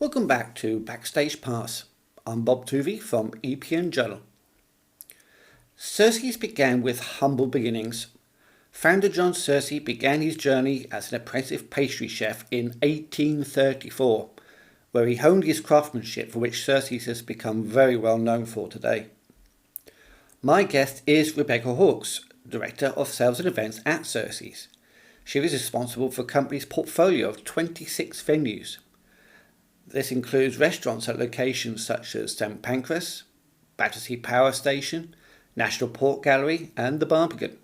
Welcome back to Backstage Pass. I'm Bob Toovey from EPN Journal. Searcys began with humble beginnings. Founder John Searcy began his journey as an apprentice pastry chef in 1834, where he honed his craftsmanship, for which Searcys has become very well known for today. My guest is Rebecca Hawkes, Director of Sales and Events at Searcys. She is responsible for the company's portfolio of 26 venues. This includes restaurants at locations such as St Pancras, Battersea Power Station, National Port Gallery and the Barbican.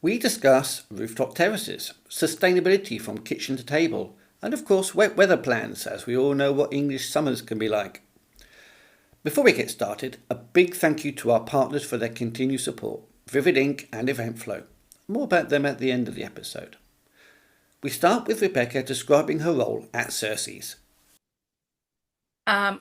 We discuss rooftop terraces, sustainability from kitchen to table, and of course wet weather plans, as we all know what English summers can be like. Before we get started, a big thank you to our partners for their continued support, Vivid Ink and Eventflow. More about them at the end of the episode. We start with Rebecca describing her role at Searcys. I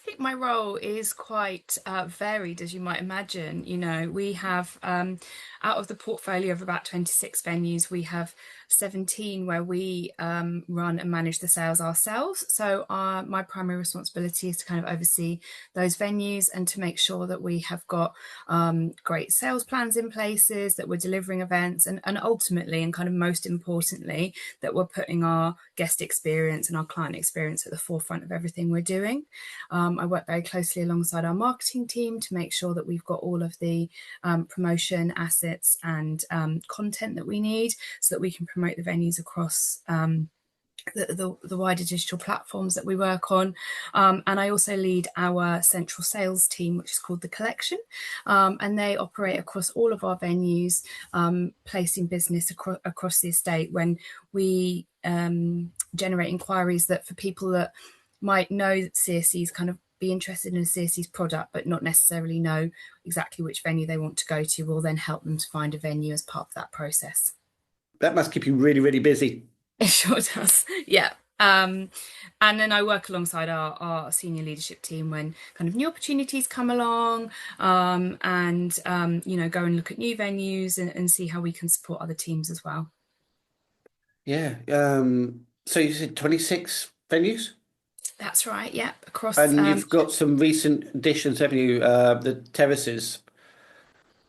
think my role is quite varied, as you might imagine. You know, we have out of the portfolio of about 26 venues, we have 17 where we run and manage the sales ourselves. So my primary responsibility is to kind of oversee those venues and to make sure that we have got great sales plans in places, that we're delivering events, and ultimately, and kind of most importantly, that we're putting our guest experience and our client experience at the forefront of everything we're doing. I work very closely alongside our marketing team to make sure that we've got all of the promotion assets and content that we need so that we can promote the venues across the wider digital platforms that we work on. And I also lead our central sales team, which is called The Collection. And they operate across all of our venues, placing business across the estate when we generate inquiries that for people that might know that Searcy's kind of be interested in a Searcy's product, but not necessarily know exactly which venue they want to go to, we'll then help them to find a venue as part of that process. That must keep you really, really busy. It sure does. Yeah. And then I work alongside our senior leadership team when kind of new opportunities come along, go and look at new venues and see how we can support other teams as well. Yeah. So you said 26 venues? That's right. Yeah. Across. And you've got some recent additions, haven't you? The terraces,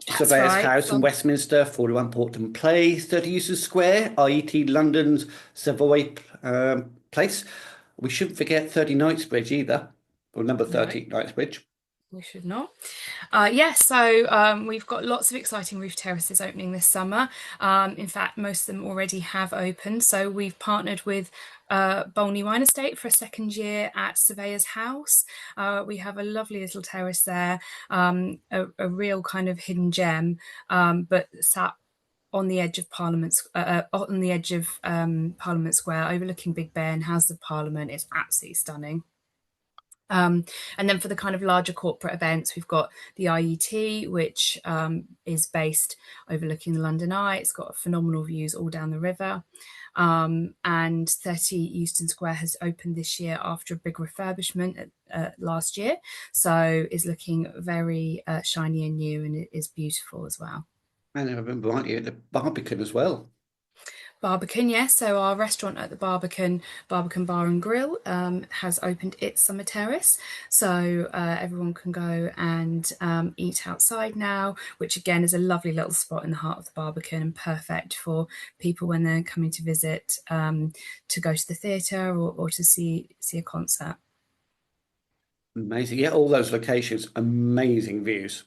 That's Surveyor's right. House in Westminster, 41 Portland Place, 30 Euston Square, IET London's Savoy Place. We shouldn't forget 30 Knightsbridge either, or number No, 30 Knightsbridge. we should not. We've got lots of exciting roof terraces opening this summer. In fact, most of them already have opened. So we've partnered with Bolney Wine Estate for a second year at Surveyor's House. We have a lovely little terrace there, a real kind of hidden gem, but sat on the edge of Parliament Square, overlooking Big Ben, House of Parliament. It's absolutely stunning. And then for the kind of larger corporate events, we've got the IET, which is based overlooking the London Eye. It's got phenomenal views all down the river. And 30 Euston Square has opened this year after a big refurbishment last year. So is looking very shiny and new, and it is beautiful as well. And I remember, aren't you, at the Barbican as well? Barbican, yes. So our restaurant at the Barbican Bar and Grill, has opened its summer terrace. So everyone can go and eat outside now, which again is a lovely little spot in the heart of the Barbican and perfect for people when they're coming to visit, to go to the theatre or to see a concert. Amazing. Yeah, all those locations, amazing views.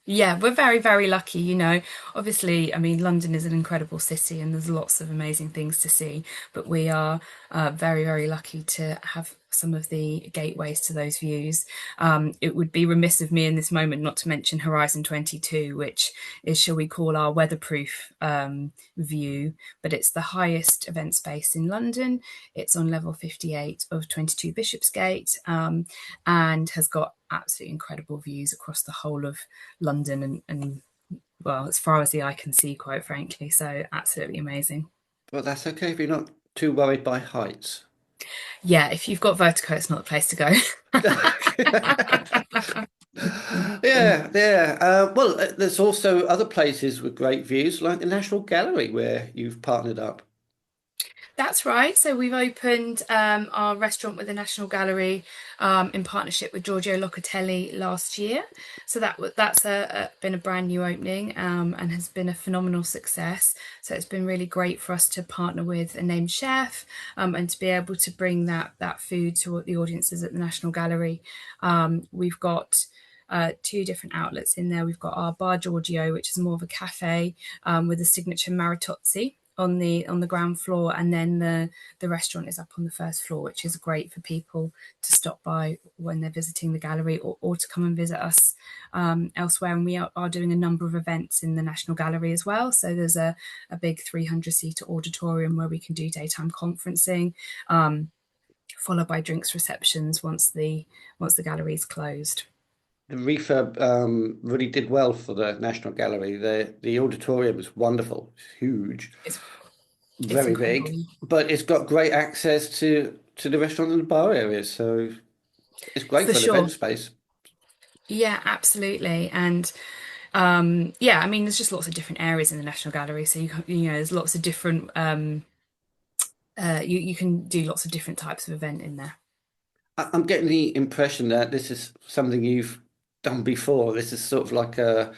Yeah, we're very, very lucky, you know. Obviously, I mean, London is an incredible city and there's lots of amazing things to see, but we are very, very lucky to have some of the gateways to those views. It would be remiss of me in this moment not to mention Horizon 22, which is, shall we call, our weatherproof view, but it's the highest event space in London. It's on level 58 of 22 Bishopsgate, and has got absolutely incredible views across the whole of London and well, as far as the eye can see, quite frankly. So absolutely amazing. But that's okay if you're not too worried by heights. Yeah, if you've got vertigo, it's not the place to go. Yeah, yeah. There's also other places with great views, like the National Gallery, where you've partnered up. That's right. So we've opened our restaurant with the National Gallery in partnership with Giorgio Locatelli last year. So that's been a brand new opening and has been a phenomenal success. So it's been really great for us to partner with a named chef and to be able to bring that food to the audiences at the National Gallery. We've got two different outlets in there. We've got our Bar Giorgio, which is more of a cafe with a signature maritozzi on the ground floor, and then the restaurant is up on the first floor, which is great for people to stop by when they're visiting the gallery, or to come and visit us elsewhere. And we are doing a number of events in the National Gallery as well. So there's a big 300-seater auditorium where we can do daytime conferencing, followed by drinks receptions once the gallery is closed. The refurb really did well for the National Gallery. The auditorium is wonderful. It's huge, It's it's very incredible. big, but it's got great access to the restaurant and the bar areas. So it's great For for an event sure. space. Yeah, absolutely. And yeah, I mean, there's just lots of different areas in the National Gallery. So there's lots of different. You can do lots of different types of event in there. I'm getting the impression that this is something you've done before. This is sort of like a,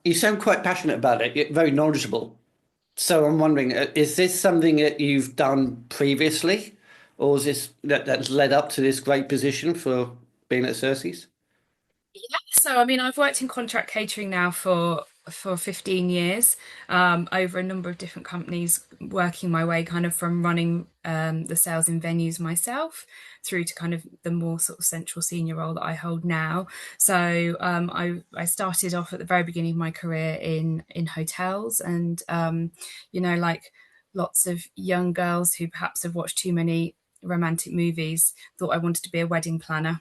you sound quite passionate about it, yet very knowledgeable. So I'm wondering, is this something that you've done previously, or is this that's led up to this great position for being at Searcy's? So, I mean, I've worked in contract catering now for 15 years, over a number of different companies, working my way kind of from running the sales in venues myself through to kind of the more sort of central senior role that I hold now. So, I started off at the very beginning of my career in hotels, and like lots of young girls who perhaps have watched too many romantic movies, thought I wanted to be a wedding planner,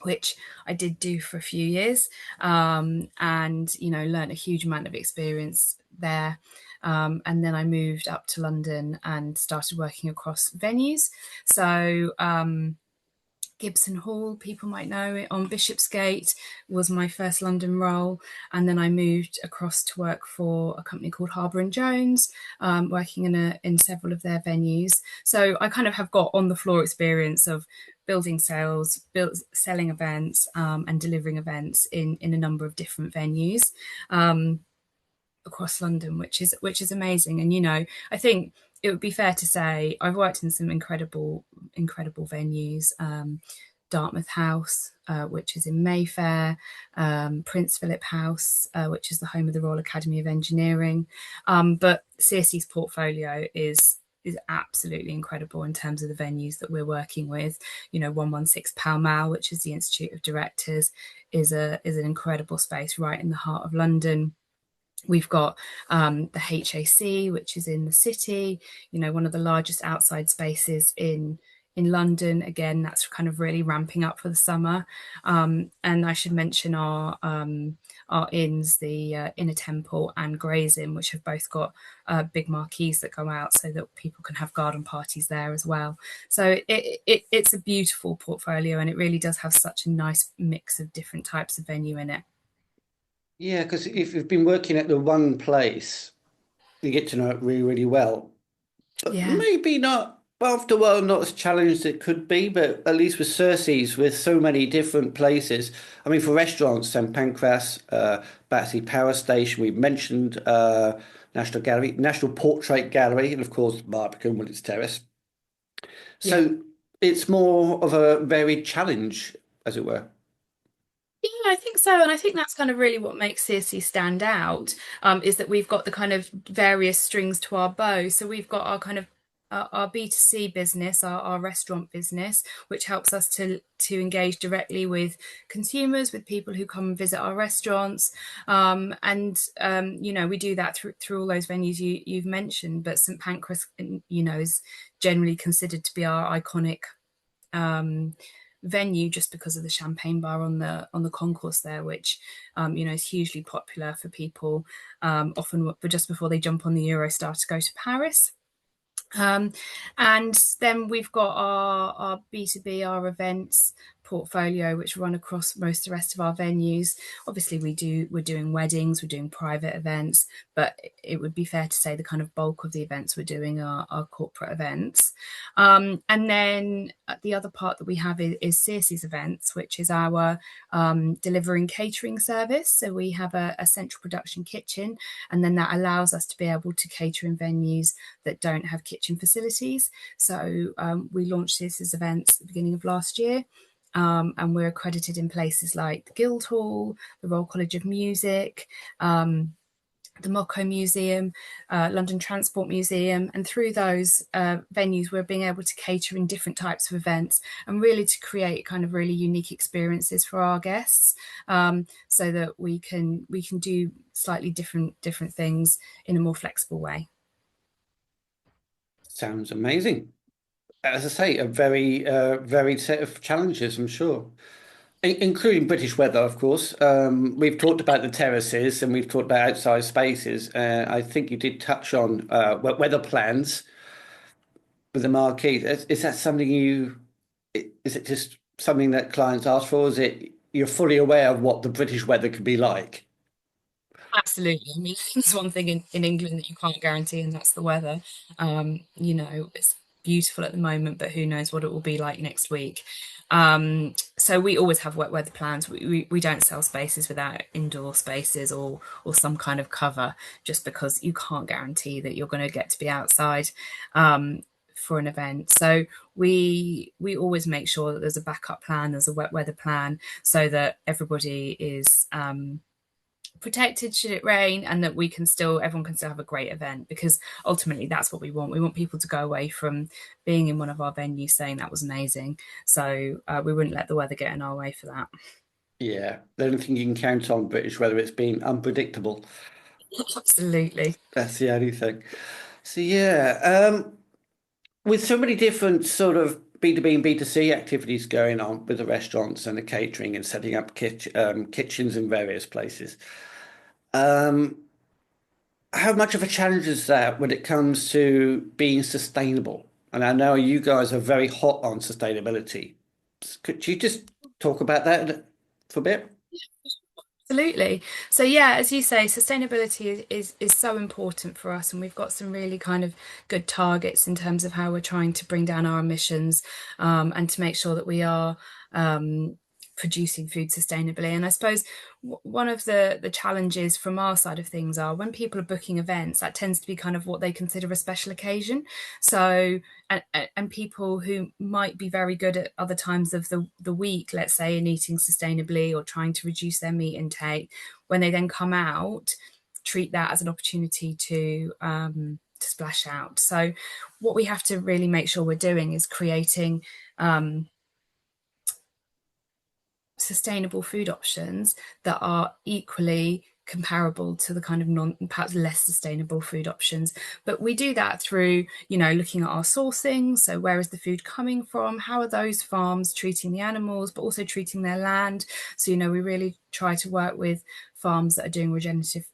which I did do for a few years, and learned a huge amount of experience there. And then I moved up to London and started working across venues. So Gibson Hall, people might know it, on Bishopsgate was my first London role. And then I moved across to work for a company called Harbour and Jones, working in several of their venues. So I kind of have got on the floor experience of building sales, selling events, and delivering events in a number of different venues across London, which is amazing. And I think it would be fair to say I've worked in some incredible venues. Dartmouth House, which is in Mayfair, Prince Philip House, which is the home of the Royal Academy of Engineering. But Searcy's portfolio is absolutely incredible in terms of the venues that we're working with. 116 Pall Mall, which is the Institute of Directors, is an incredible space right in the heart of London. We've got the HAC, which is in the city, one of the largest outside spaces in London. Again, that's kind of really ramping up for the summer. And I should mention our inns, the Inner Temple and Gray's Inn, which have both got big marquees that go out so that people can have garden parties there as well. So it's a beautiful portfolio, and it really does have such a nice mix of different types of venue in it. Yeah, because if you've been working at the one place, you get to know it really, really well. But Yeah. maybe not, after a while, not as challenged as it could be, but at least with Searcy's, with so many different places. I mean, for restaurants, St Pancras, Battersea Power Station, we've mentioned National Gallery, National Portrait Gallery, and of course, Barbican with its terrace. Yeah. So it's more of a varied challenge, as it were. Yeah, I think so. And I think that's kind of really what makes CSC stand out, is that we've got the kind of various strings to our bow. So we've got our kind of our B2C business, our restaurant business, which helps us to engage directly with consumers, with people who come and visit our restaurants. And we do that through all those venues you've mentioned. But St Pancras, is generally considered to be our iconic um, venue, just because of the champagne bar on the concourse there, which is hugely popular for people, often just before they jump on the Eurostar to go to Paris. Um, and then we've got our B2B, our events portfolio which run across most of the rest of our venues. Obviously, we're doing weddings, we're doing private events, but it would be fair to say the kind of bulk of the events we're doing are corporate events. And then the other part that we have is Searcys events, which is our delivering catering service. So we have a central production kitchen, and then that allows us to be able to cater in venues that don't have kitchen facilities. So we launched Searcys events at the beginning of last year. And we're accredited in places like the Guildhall, the Royal College of Music, the Mocco Museum, London Transport Museum, and through those venues we're being able to cater in different types of events and really to create kind of really unique experiences for our guests, so that we can do slightly different things in a more flexible way. Sounds amazing. As I say, a very varied set of challenges, I'm sure. Including British weather, of course. We've talked about the terraces and we've talked about outside spaces. I think you did touch on weather plans with the marquee. Is that something is it just something that clients ask for? Is it you're fully aware of what the British weather could be like? Absolutely. I mean, there's one thing in England that you can't guarantee, and that's the weather. It's beautiful at the moment, but who knows what it will be like next week. So we always have wet weather plans. We don't sell spaces without indoor spaces or some kind of cover, just because you can't guarantee that you're going to get to be outside for an event. So we always make sure that there's a backup plan, there's a wet weather plan, so that everybody is protected should it rain, and that everyone can still have a great event, because ultimately that's what we want. We want people to go away from being in one of our venues saying that was amazing. So we wouldn't let the weather get in our way for that. Yeah, the only thing you can count on British weather, it's been unpredictable. Absolutely. That's the only thing. So yeah, with so many different sort of B2B and B2C activities going on with the restaurants and the catering and setting up kitchens in various places. Um, how much of a challenge is that when it comes to being sustainable? And I know you guys are very hot on sustainability. Could you just talk about that for a bit? Absolutely. So yeah, as you say, sustainability is so important for us, and we've got some really kind of good targets in terms of how we're trying to bring down our emissions, and to make sure that we are producing food sustainably. And I suppose one of the challenges from our side of things are when people are booking events, that tends to be kind of what they consider a special occasion. So and people who might be very good at other times of the week, let's say, in eating sustainably or trying to reduce their meat intake, when they then come out, treat that as an opportunity to splash out. So what we have to really make sure we're doing is creating sustainable food options that are equally comparable to the kind of perhaps less sustainable food options. But we do that through, looking at our sourcing. So where is the food coming from? How are those farms treating the animals, but also treating their land? So, we really try to work with farms that are doing regenerative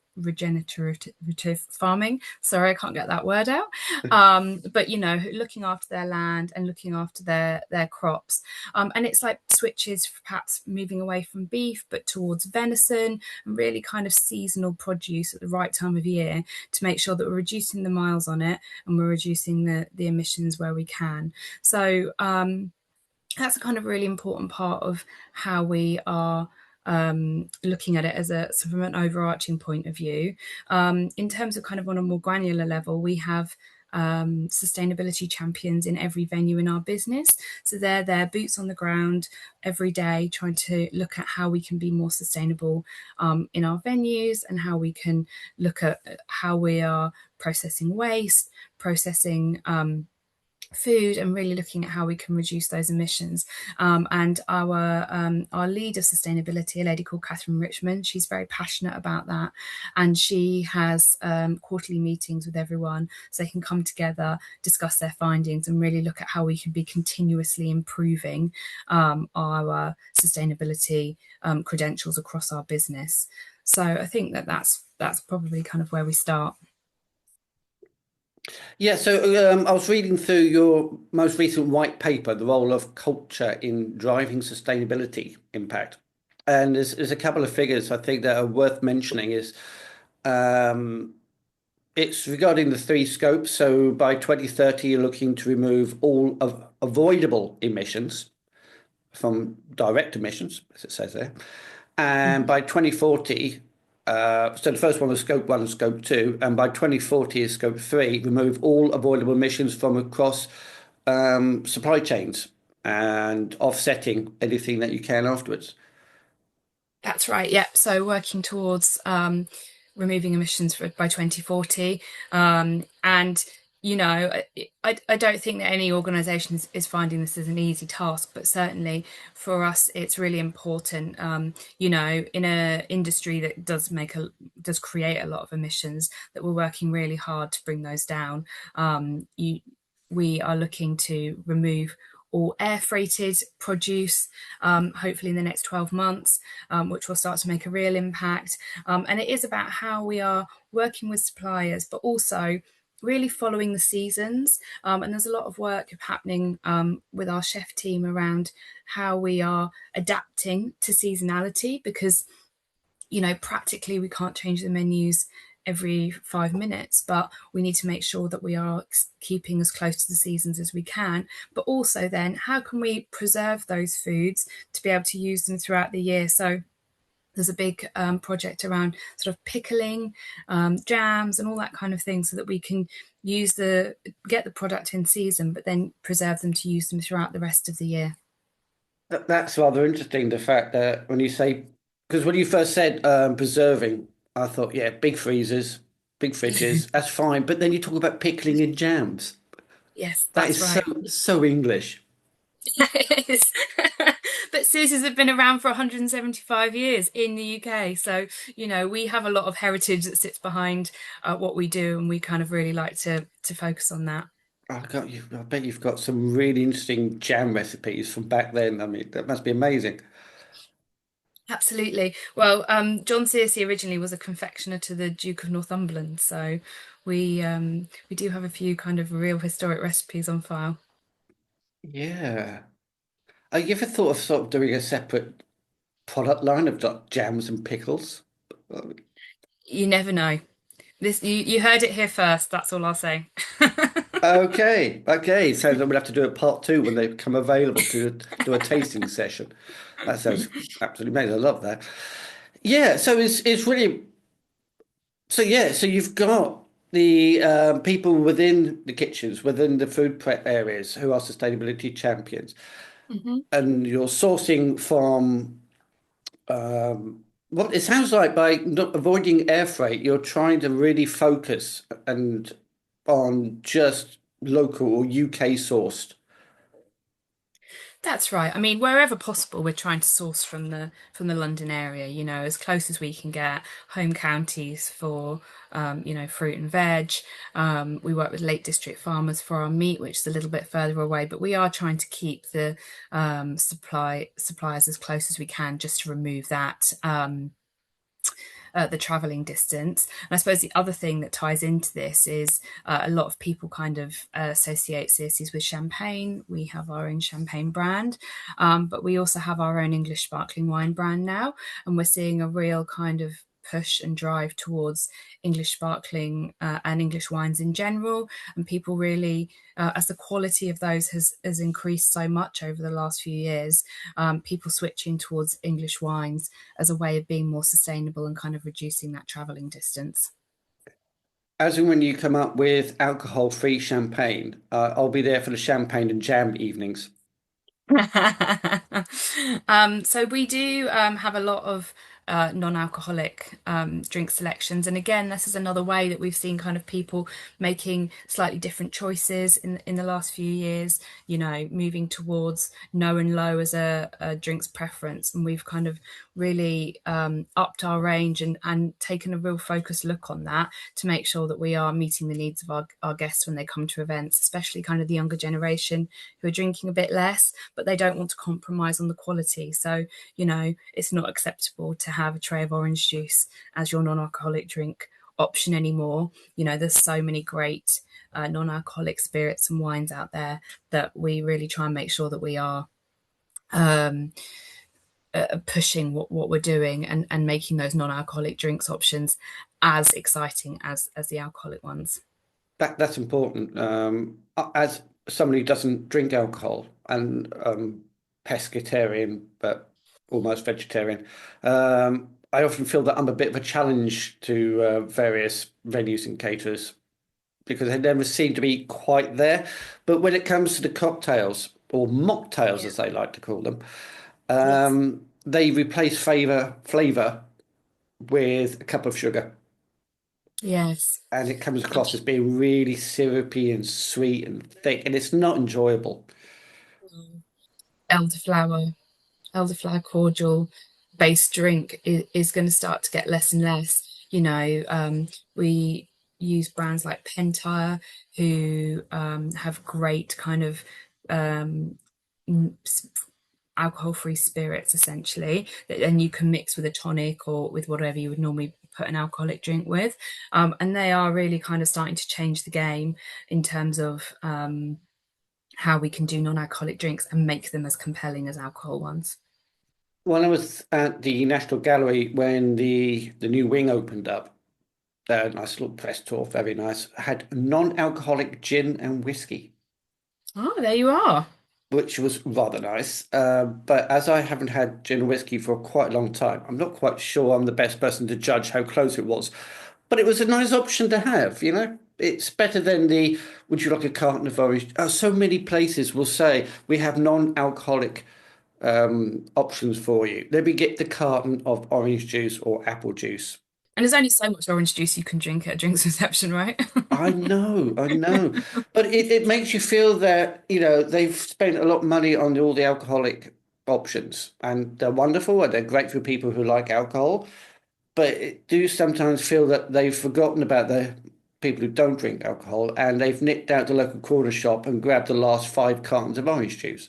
farming. Sorry, I can't get that word out. But looking after their land and looking after their crops. And it's like switches, perhaps moving away from beef, but towards venison, and really kind of seasonal produce at the right time of year, to make sure that we're reducing the miles on it and we're reducing the emissions where we can. So that's a kind of really important part of how we are looking at it as from an overarching point of view. In terms of kind of on a more granular level, we have sustainability champions in every venue in our business. So they're there, boots on the ground every day, trying to look at how we can be more sustainable in our venues, and how we can look at how we are processing waste, processing food, and really looking at how we can reduce those emissions. And our lead of sustainability, a lady called Catherine Richmond, she's very passionate about that, and she has quarterly meetings with everyone so they can come together, discuss their findings, and really look at how we can be continuously improving our sustainability credentials across our business. So I think that's probably kind of where we start. Yeah, so I was reading through your most recent white paper, the role of culture in driving sustainability impact. And there's a couple of figures I think that are worth mentioning is um, it's regarding the three scopes. So by 2030, you're looking to remove all of avoidable emissions from direct emissions, as it says there. And Mhm. by 2040, so the first one was scope one and scope two, and by 2040 is scope three, remove all avoidable emissions from across supply chains and offsetting anything that you can afterwards. That's right. Yep. So working towards removing emissions by 2040. And, I don't think that any organisation is finding this as an easy task, but certainly for us, it's really important. In an industry that does create a lot of emissions, that we're working really hard to bring those down. We are looking to remove all air freighted produce, hopefully in the next 12 months, which will start to make a real impact. And it is about how we are working with suppliers, but also really following the seasons. And there's a lot of work happening with our chef team around how we are adapting to seasonality because practically we can't change the menus every 5 minutes, but we need to make sure that we are keeping as close to the seasons as we can. But also, then, how can we preserve those foods to be able to use them throughout the year? So, there's a big project around sort of pickling, jams, and all that kind of thing, so that we can get the product in season, but then preserve them to use them throughout the rest of the year. That's rather interesting, the fact that when you say, because when you first said preserving, I thought, yeah, big freezers, big fridges, that's fine. But then you talk about pickling and jams. Yes, That that's is so right. so English. It is. But Searcys have been around for 175 years in the UK. So, we have a lot of heritage that sits behind what we do, and we kind of really like to focus on that. I bet you've got some really interesting jam recipes from back then. I mean, that must be amazing. Absolutely. Well, John Searcy originally was a confectioner to the Duke of Northumberland, so we do have a few kind of real historic recipes on file. Yeah. Have you ever thought of sort of doing a separate product line of like jams and pickles? You never know. This you heard it here first. That's all I'll say. Okay. Sounds like we'll have to do a part two when they become available to do a tasting session. That sounds absolutely amazing. I love that. Yeah, so it's really so yeah, so you've got the people within the kitchens, within the food prep areas who are sustainability champions, Mhm. and you're sourcing from well, it sounds like by not avoiding air freight, you're trying to really focus and on just local or UK sourced. That's right. I mean, wherever possible, we're trying to source from the London area, as close as we can get, home counties for fruit and veg. We work with Lake District farmers for our meat, which is a little bit further away, but we are trying to keep the suppliers as close as we can just to remove that. The traveling distance. And I suppose the other thing that ties into this is a lot of people kind of associate Searcy's with champagne. We have our own champagne brand, but we also have our own English sparkling wine brand now. And we're seeing a real kind of push and drive towards English sparkling and English wines in general. And people really, as the quality of those has increased so much over the last few years, people switching towards English wines as a way of being more sustainable and kind of reducing that traveling distance. As and when you come up with alcohol-free champagne, I'll be there for the champagne and jam evenings. So we do have a lot of non-alcoholic drink selections, and again, this is another way that we've seen kind of people making slightly different choices in the last few years. Moving towards no and low as a drinks preference, and we've kind of really upped our range and taken a real focused look on that to make sure that we are meeting the needs of our guests when they come to events, especially kind of the younger generation who are drinking a bit less, but they don't want to compromise on the quality. So, it's not acceptable to have a tray of orange juice as your non alcoholic drink option anymore. You know, there's so many great non-alcoholic spirits and wines out there that we really try and make sure that we are um, pushing what we're doing, and making those non-alcoholic drinks options as exciting as the alcoholic ones. That's important. As somebody who doesn't drink alcohol and pescatarian, but almost vegetarian, I often feel that I'm a bit of a challenge to various venues and caterers because they never seem to be quite there. But when it comes to the cocktails or mocktails, Yeah. as they like to call them, Yes. they replace flavor with a cup of sugar. Yes. And it comes across as being really syrupy and sweet and thick, and it's not enjoyable. Elderflower, elderflower cordial based drink is going to start to get less and less. You know, we use brands like Pentire, who have great kind of um, alcohol-free spirits essentially, and you can mix with a tonic or with whatever you would normally put an alcoholic drink with, and they are really kind of starting to change the game in terms of how we can do non-alcoholic drinks and make them as compelling as alcohol ones. When I was at the National Gallery when the new wing opened up, nice little press tour, very nice, had non-alcoholic gin and whiskey, Oh, there you are. which was rather nice. But as I haven't had gin and whiskey for quite a long time, I'm not quite sure I'm the best person to judge how close it was. But it was a nice option to have, you know? It's better than the, would you like a carton of orange? So many places will say we have non-alcoholic options for you. Let me get the carton of orange juice or apple juice. And there's only so much orange juice you can drink at a drinks reception, right? I know. But it makes you feel that, you know, they've spent a lot of money on all the alcoholic options and they're wonderful and they're great for people who like alcohol. But it do sometimes feel that they've forgotten about the people who don't drink alcohol and they've nipped out the local corner shop and grabbed the last five cartons of orange juice.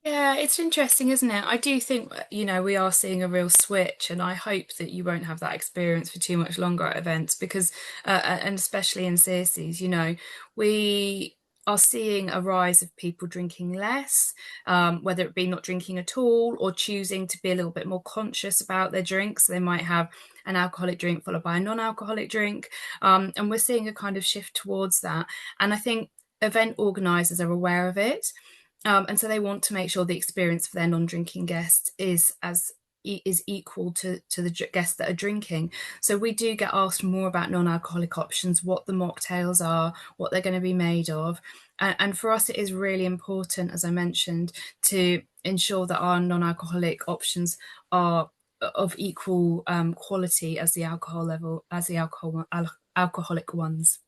Yeah, it's interesting, isn't it? I do think, you know, we are seeing a real switch, and I hope that you won't have that experience for too much longer at events because, and especially in Searcy's, you know, we are seeing a rise of people drinking less, whether it be not drinking at all or choosing to be a little bit more conscious about their drinks. So they might have an alcoholic drink followed by a non-alcoholic drink, and we're seeing a kind of shift towards that. And I think event organisers are aware of it. And so they want to make sure the experience for their non-drinking guests is equal to the guests that are drinking. So we do get asked more about non-alcoholic options, what the mocktails are, what they're going to be made of. And for us, it is really important, as I mentioned, to ensure that our non-alcoholic options are of equal quality as the alcoholic ones.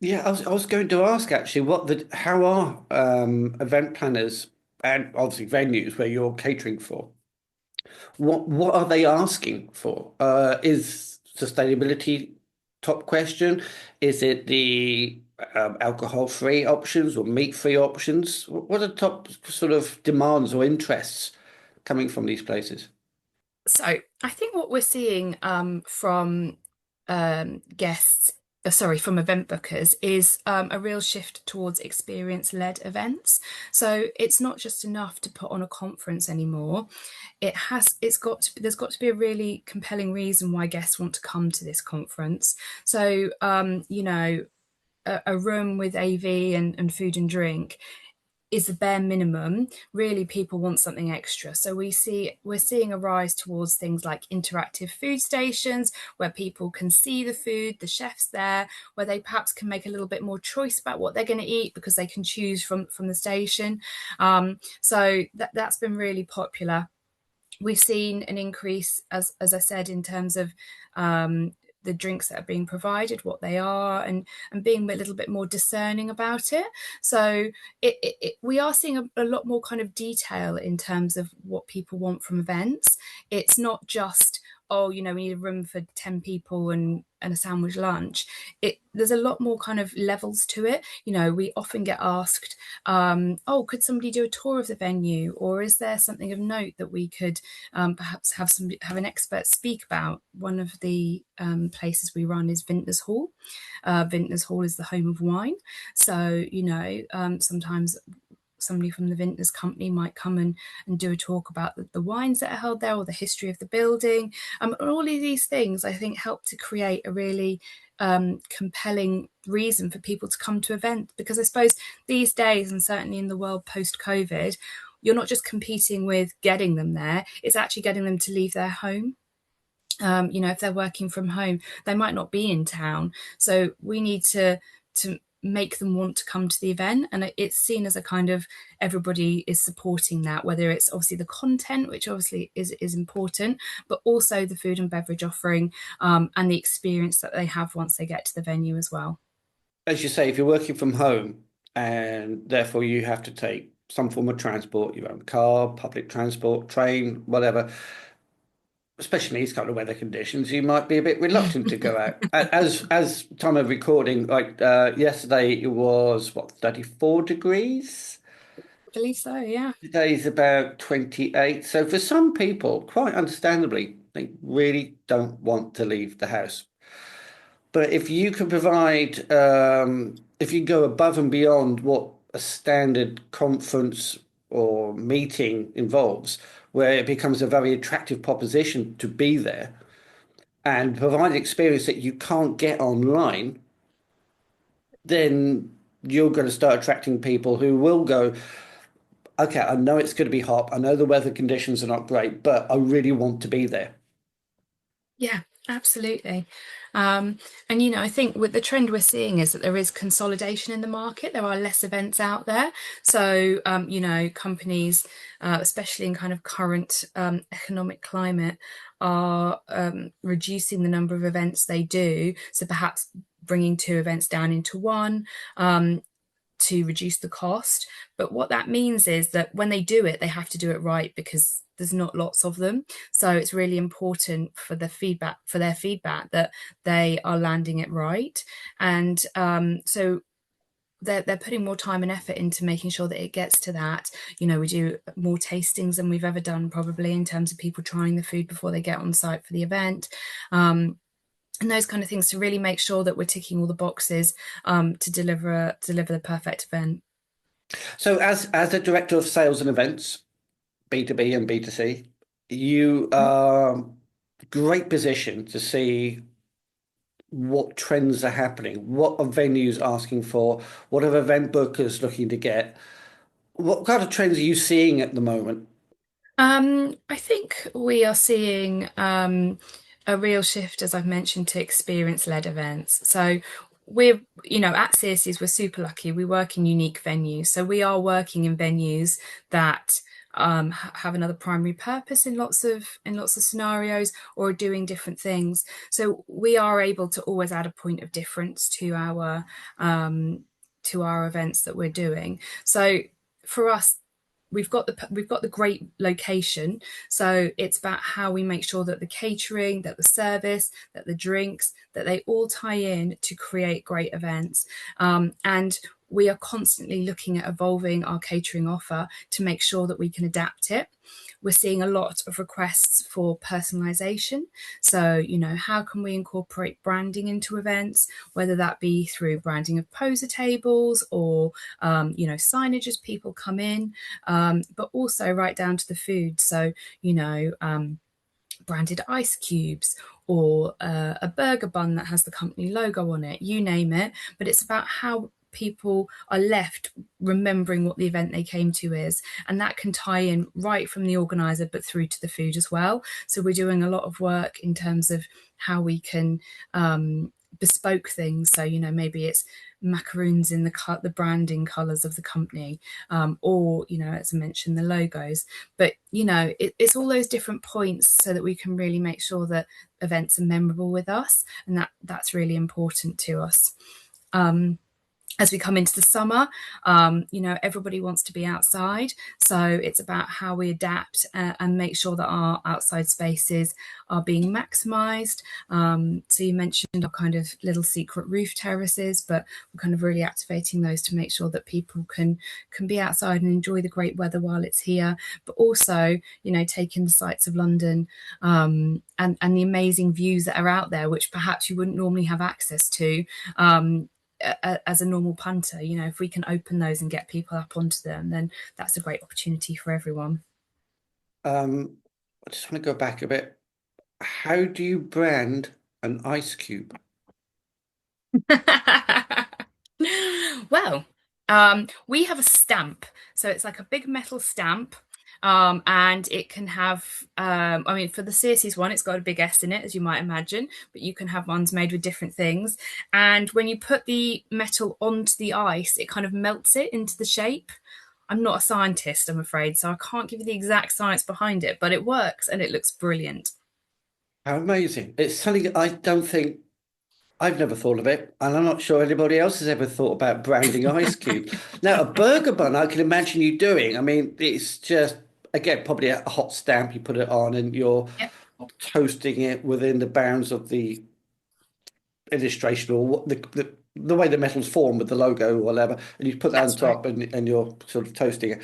Yeah, I was going to ask actually how are event planners and obviously venues where you're catering for, what are they asking for? Is sustainability top question? Is it the alcohol-free options or meat-free options? What are the top sort of demands or interests coming from these places? So I think what we're seeing from guests, sorry, from event bookers is a real shift towards experience-led events. So it's not just enough to put on a conference anymore. There's got to be a really compelling reason why guests want to come to this conference. So you know, a room with AV and food and drink is the bare minimum. Really, people want something extra. So we're seeing a rise towards things like interactive food stations where people can see the food, the chefs there, where they perhaps can make a little bit more choice about what they're going to eat because they can choose from the station. So that's been really popular. We've seen an increase, as I said, in terms of the drinks that are being provided, what they are, and being a little bit more discerning about it. So we are seeing a lot more kind of detail in terms of what people want from events. It's not just, oh, you know, we need a room for 10 people and a sandwich lunch. There's a lot more kind of levels to it. You know, we often get asked, oh, could somebody do a tour of the venue, or is there something of note that we could perhaps have an expert speak about? One of the places we run is Vintners Hall. Vintners Hall is the home of wine, so you know, sometimes somebody from the Vintners company might come and do a talk about the wines that are held there, or the history of the building. And all of these things, I think, help to create a really compelling reason for people to come to events. Because I suppose these days, and certainly in the world post-COVID, you're not just competing with getting them there, it's actually getting them to leave their home. You know, if they're working from home, they might not be in town. So we need to make them want to come to the event, and it's seen as a kind of, everybody is supporting that, whether it's obviously the content, which obviously is important, but also the food and beverage offering, and the experience that they have once they get to the venue as well. As you say, if you're working from home and therefore you have to take some form of transport, your own car, public transport, train, whatever, especially in these kind of weather conditions, you might be a bit reluctant to go out. As time of recording, like yesterday, it was what, 34 degrees. I believe so, yeah. Today's about 28. So for some people, quite understandably, they really don't want to leave the house. But if you can provide, if you go above and beyond what a standard conference or meeting involves, where it becomes a very attractive proposition to be there and provide an experience that you can't get online, then you're going to start attracting people who will go, okay, I know it's going to be hot. I know the weather conditions are not great, but I really want to be there. Yeah, absolutely. And you know, I think with the trend we're seeing is that there is consolidation in the market. There are less events out there. So, you know, companies, especially in kind of current economic climate, are reducing the number of events they do. So perhaps bringing two events down into one. To reduce the cost. But what that means is that when they do it, they have to do it right, because there's not lots of them. So it's really important for their feedback, that they are landing it right. And so they're putting more time and effort into making sure that it gets to that. You know, we do more tastings than we've ever done, probably, in terms of people trying the food before they get on site for the event. And those kind of things, to really make sure that we're ticking all the boxes, to deliver the perfect event. So as a director of sales and events, B2B and B2C, you are great position to see what trends are happening, what are venues asking for, what are event bookers looking to get, what kind of trends are you seeing at the moment? I think we are seeing a real shift, as I've mentioned, to experience-led events. So we're, you know, at Searcys, we're super lucky. We work in unique venues. So we are working in venues that have another primary purpose in lots of scenarios, or are doing different things. So we are able to always add a point of difference to our events that we're doing. So for us, we've got the great location, so it's about how we make sure that the catering, that the service, that the drinks, that they all tie in to create great events. And we are constantly looking at evolving our catering offer to make sure that we can adapt it. We're seeing a lot of requests for personalization. So, you know, how can we incorporate branding into events, whether that be through branding of poser tables, or, you know, signage as people come in, but also right down to the food. So, you know, branded ice cubes, or a burger bun that has the company logo on it, you name it. But it's about how people are left remembering what the event they came to is, and that can tie in right from the organizer but through to the food as well. So we're doing a lot of work in terms of how we can bespoke things. So, you know, maybe it's macaroons in the branding colors of the company, or, you know, as I mentioned, the logos. But, you know, it's all those different points so that we can really make sure that events are memorable with us, and that's really important to us. As we come into the summer, everybody wants to be outside. So it's about how we adapt and make sure that our outside spaces are being maximised. So you mentioned our kind of little secret roof terraces, but we're kind of really activating those to make sure that people can be outside and enjoy the great weather while it's here. But also, taking the sights of London and the amazing views that are out there, which perhaps you wouldn't normally have access to. As a normal punter, if we can open those and get people up onto them, then that's a great opportunity for everyone. I just want to go back a bit. How do you brand an ice cube? Well, we have a stamp. So it's like a big metal stamp. And it can have, for the Searcy's one, it's got a big S in it, as you might imagine, but you can have ones made with different things. And when you put the metal onto the ice, it kind of melts it into the shape. I'm not a scientist, I'm afraid, so I can't give you the exact science behind it, but it works and it looks brilliant. How amazing. It's something I don't think I've never thought of it, and I'm not sure anybody else has ever thought about branding ice cubes. Now, a burger bun, I can imagine you doing. I mean, it's just, again, probably a hot stamp, you put it on, and you're Yep, toasting it within the bounds of the illustration or the way the metal's formed with the logo or whatever, and you put that on that's right. top and you're sort of toasting it.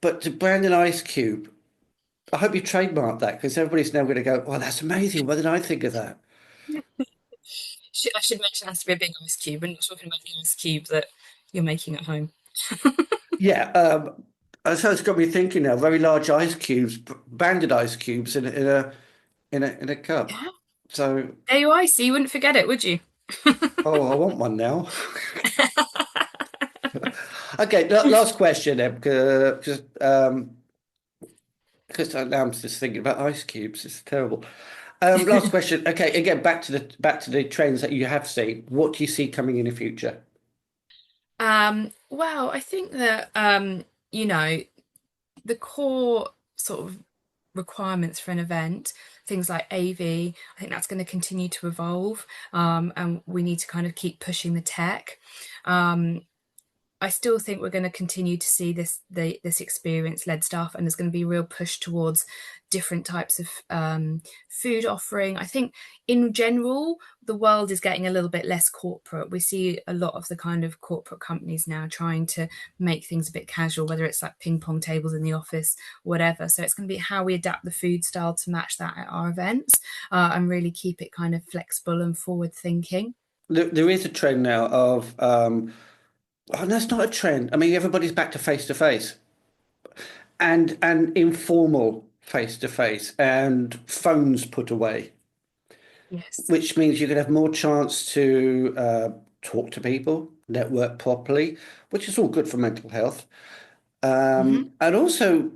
But to brand an ice cube, I hope you trademark that because everybody's now going to go, well, that's amazing. Why did I think of that? I should mention it has to be a big ice cube. We're not talking about the ice cube that you're making at home. Yeah, so it's got me thinking now. Very large ice cubes, banded ice cubes in a cup. Yeah, So, there you are. So you wouldn't forget it, would you? oh, I want one now. Okay, last question then, because now I'm just thinking about ice cubes. It's terrible. Last question. Okay, again, back to the trends that you have seen. What do you see coming in the future? Well, I think that you know, the core sort of requirements for an event, things like AV, I think that's going to continue to evolve, and we need to kind of keep pushing the tech. Um, I still think we're going to continue to see this experience led stuff, and there's going to be a real push towards different types of food offering. I think in general, the world is getting a little bit less corporate. We see a lot of the kind of corporate companies now trying to make things a bit casual, whether it's like ping pong tables in the office, whatever. So it's going to be how we adapt the food style to match that at our events, and really keep it kind of flexible and forward thinking. There is a trend now of, oh, that's not a trend. I mean, everybody's back to face and informal face to face and phones put away, Yes. which means you can have more chance to talk to people, network properly, which is all good for mental health. Hmm. And also,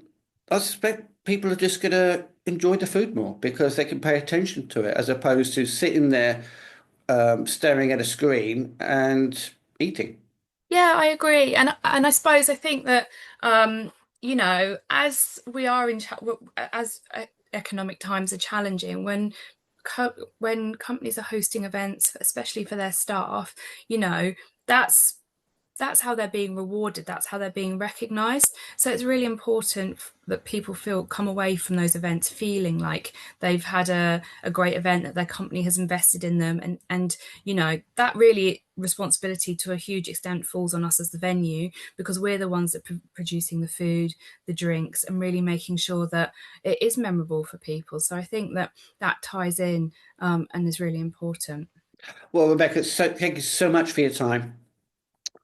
I suspect people are just going to enjoy the food more because they can pay attention to it as opposed to sitting there staring at a screen and eating. Yeah, I agree, and I suppose I think that as we are as economic times are challenging, when companies are hosting events, especially for their staff, that's that's how they're being rewarded, that's how they're being recognized. So it's really important that people feel come away from those events feeling like they've had a great event, that their company has invested in them, and that really responsibility to a huge extent falls on us as the venue, because we're the ones that producing the food, the drinks, and really making sure that it is memorable for people. So I think that that ties in, and is really important. Well, Rebecca, thank you so much for your time.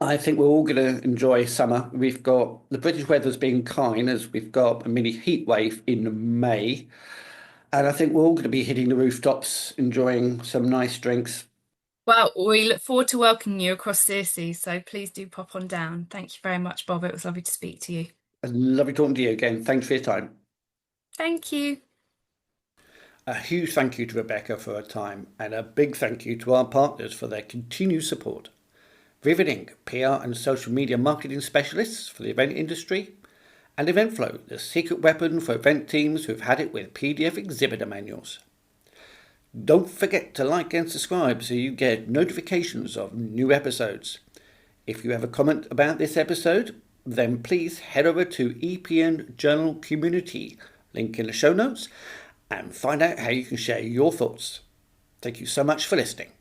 I think we're all going to enjoy summer. We've got the British weather's been kind as we've got a mini heat wave in May. And I think we're all going to be hitting the rooftops, enjoying some nice drinks. Well, we look forward to welcoming you across Searcy, so please do pop on down. Thank you very much, Bob. It was lovely to speak to you. And lovely talking to you again. Thanks for your time. Thank you. A huge thank you to Rebecca for her time, and a big thank you to our partners for their continued support. Riveting, PR and social media marketing specialists for the event industry, and Eventflow, the secret weapon for event teams who've had it with PDF exhibitor manuals. Don't forget to like and subscribe so you get notifications of new episodes. If you have a comment about this episode, then please head over to EPN Journal Community, link in the show notes, and find out how you can share your thoughts. Thank you so much for listening.